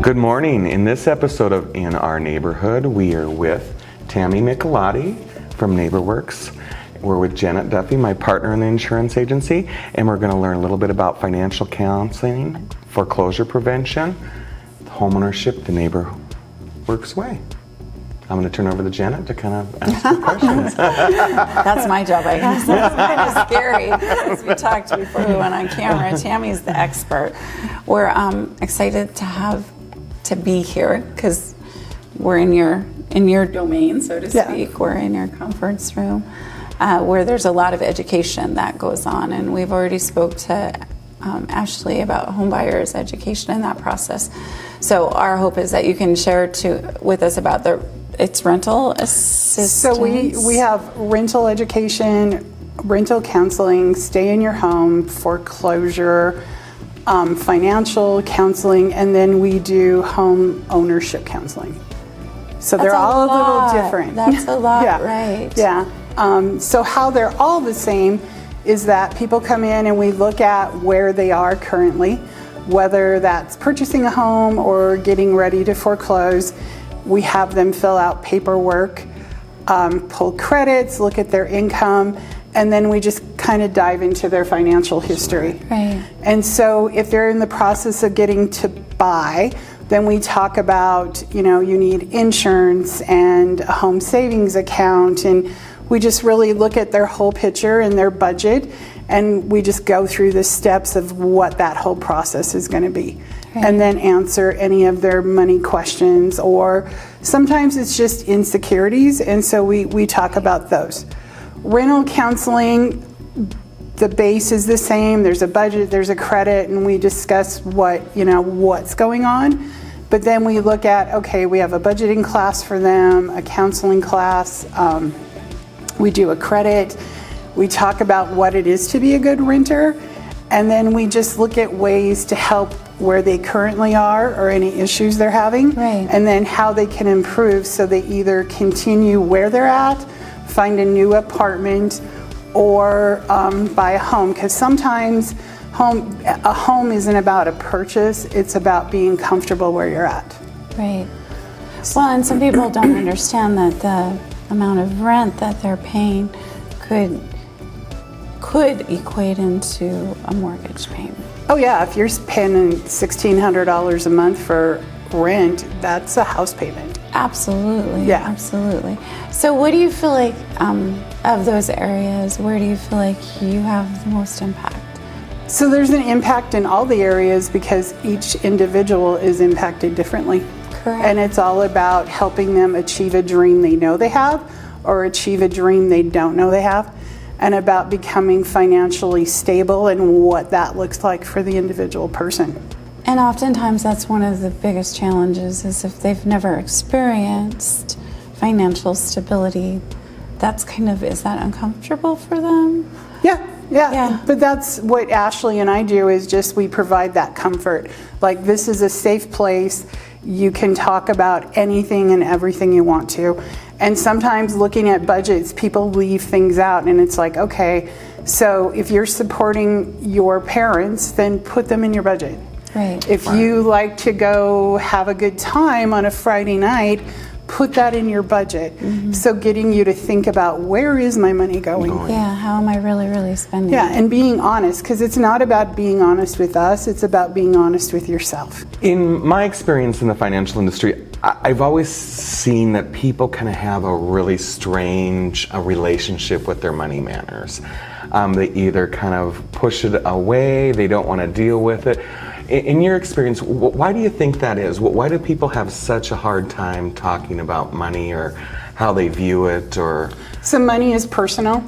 Good morning. In this episode of In Our Neighborhood, we are with Tammy Michelotti from NeighborWorks. We're with Janet Duffy, my partner in the insurance agency, and we're going to learn a little bit about financial counseling, foreclosure prevention, homeownership, the NeighborWorks way. I'm going to turn over to Janet to kind of ask the questions. That's my job, I guess. That's kind of scary. As we talked before we went on camera, Tammy's the expert. We're excited to be here because we're in your domain, so to speak. Yeah. We're in your conference room where there's a lot of education that goes on, and we've already spoke to Ashley about homebuyers education in that process. So our hope is that you can share with us about its rental assistance. So we have rental education, rental counseling, stay in your home, foreclosure, financial counseling, and then we do home ownership counseling. So they're all a little different. That's a lot, yeah. Right. Yeah. So how they're all the same is that people come in and we look at where they are currently, whether that's purchasing a home or getting ready to foreclose. We have them fill out paperwork, pull credits, look at their income, and then we just kind of dive into their financial history. Right. And so if they're in the process of getting to buy, then we talk about, you need insurance and a home savings account, and we just really look at their whole picture and their budget, and we just go through the steps of what that whole process is going to be. Right. And then answer any of their money questions, or sometimes it's just insecurities, and so we talk about those. Rental counseling, the base is the same. There's a budget, there's a credit, and we discuss what's going on. But then we look at, okay, we have a budgeting class for them, a counseling class, we do a credit, we talk about what it is to be a good renter, and then we just look at ways to help where they currently are or any issues they're having, right. And then how they can improve so they either continue where they're at, find a new apartment, or buy a home. Because sometimes a home isn't about a purchase, it's about being comfortable where you're at. Right. Well, and some people don't understand that the amount of rent that they're paying could equate into a mortgage payment. Oh yeah, if you're paying $1,600 a month for rent, that's a house payment. Absolutely. Yeah. Absolutely. So what do you feel like, of those areas, where do you feel like you have the most impact? So there's an impact in all the areas because each individual is impacted differently. Correct. And it's all about helping them achieve a dream they know they have or achieve a dream they don't know they have, and about becoming financially stable and what that looks like for the individual person. And oftentimes that's one of the biggest challenges is if they've never experienced financial stability, is that uncomfortable for them? Yeah. But that's what Ashley and I do is just we provide that comfort. Like, this is a safe place. You can talk about anything and everything you want to. And sometimes looking at budgets, people leave things out and it's like, okay, so if you're supporting your parents, then put them in your budget. Right. If you like to go have a good time on a Friday night, put that in your budget. Mm-hmm. So getting you to think about, where is my money going? Yeah, how am I really spending it? Yeah, and being honest, because it's not about being honest with us, it's about being honest with yourself. In my experience in the financial industry, I've always seen that people kind of have a really strange relationship with their money manners. They either kind of push it away, they don't want to deal with it. In your experience, why do you think that is? Why do people have such a hard time talking about money or how they view it? Or so money is personal,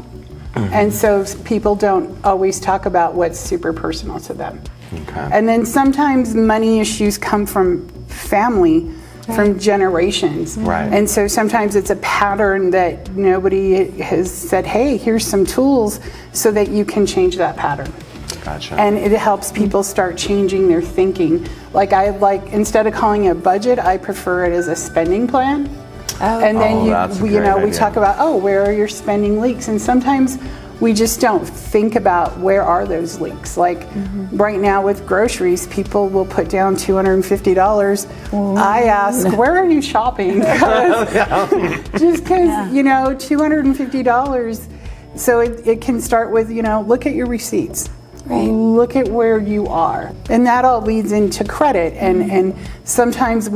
and so people don't always talk about what's super personal to them. Okay. And then sometimes money issues come from family, from generations. Right. And so sometimes it's a pattern that nobody has said, hey, here's some tools so that you can change that pattern. Gotcha. And it helps people start changing their thinking. Instead of calling it a budget, I prefer it as a spending plan. Oh. And then that's a great we idea. talk about, where are your spending leaks? And sometimes we just don't think about where are those leaks. Like right now with groceries, people will put down $250. I ask, where are you shopping? Just because, you know, $250. So it can start with, you know, look at your receipts. Right. Look at where you are. And that all leads into credit. And sometimes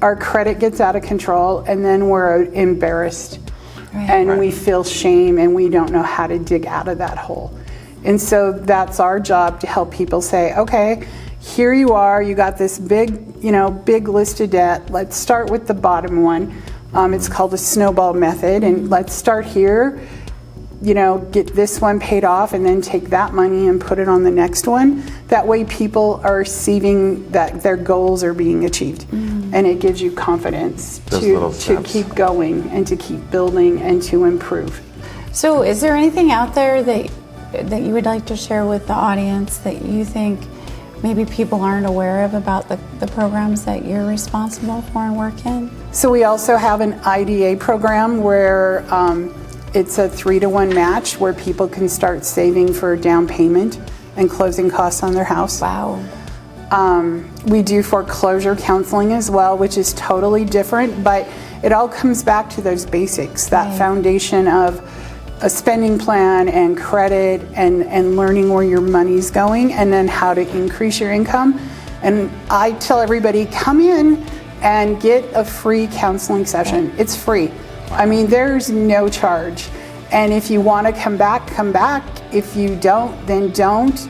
our credit gets out of control, and then we're embarrassed. And we feel shame, and we don't know how to dig out of that hole. And so that's our job, to help people say, okay, here you are, you got this big list of debt. Let's start with the bottom one. It's called the snowball method, and let's start here. You know, get this one paid off, and then take that money and put it on the next one. That way people are seeing that their goals are being achieved. And it gives you confidence to keep going and to keep building and to improve. So is there anything out there that you would like to share with the audience that you think maybe people aren't aware of about the programs that you're responsible for and work in? So we also have an IDA program where it's a 3-to-1 match, where people can start saving for down payment and closing costs on their house. Wow. We do foreclosure counseling as well, which is totally different, but it all comes back to those basics, that foundation of a spending plan and credit and learning where your money's going, and then how to increase your income. And I tell everybody, come in and get a free counseling session. It's free. I mean, there's no charge. And if you want to come back, come back. If you don't, then don't.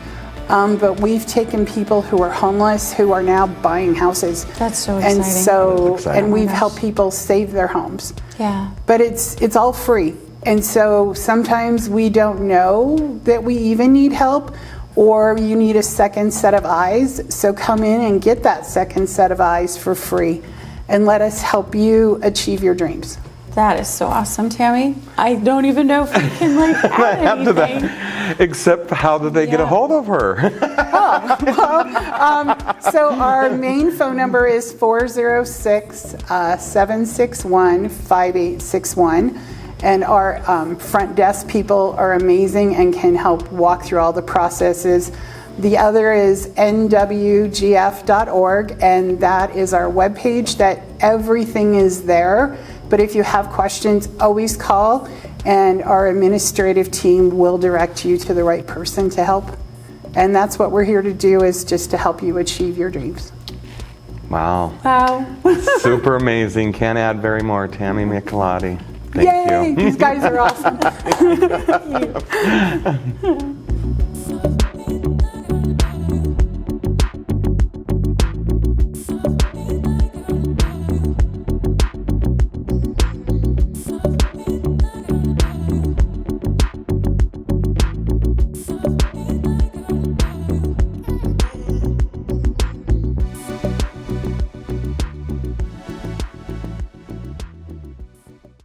But we've taken people who are homeless who are now buying houses. That's so exciting. And we've helped people save their homes. Yeah. But it's all free. And so sometimes we don't know that we even need help, or you need a second set of eyes. So come in and get that second set of eyes for free, and let us help you achieve your dreams. That is so awesome, Tammy. I don't even know if we can add anything. Except, how did they get a hold of her? So our main phone number is 406-761-5861. And our front desk people are amazing and can help walk through all the processes. The other is nwgf.org, and that is our webpage that everything is there. But if you have questions, always call, and our administrative team will direct you to the right person to help. And that's what we're here to do, is just to help you achieve your dreams. Wow. Super amazing. Can't add very more. Tammy Michelotti. Thank you. These guys are awesome. Thank you.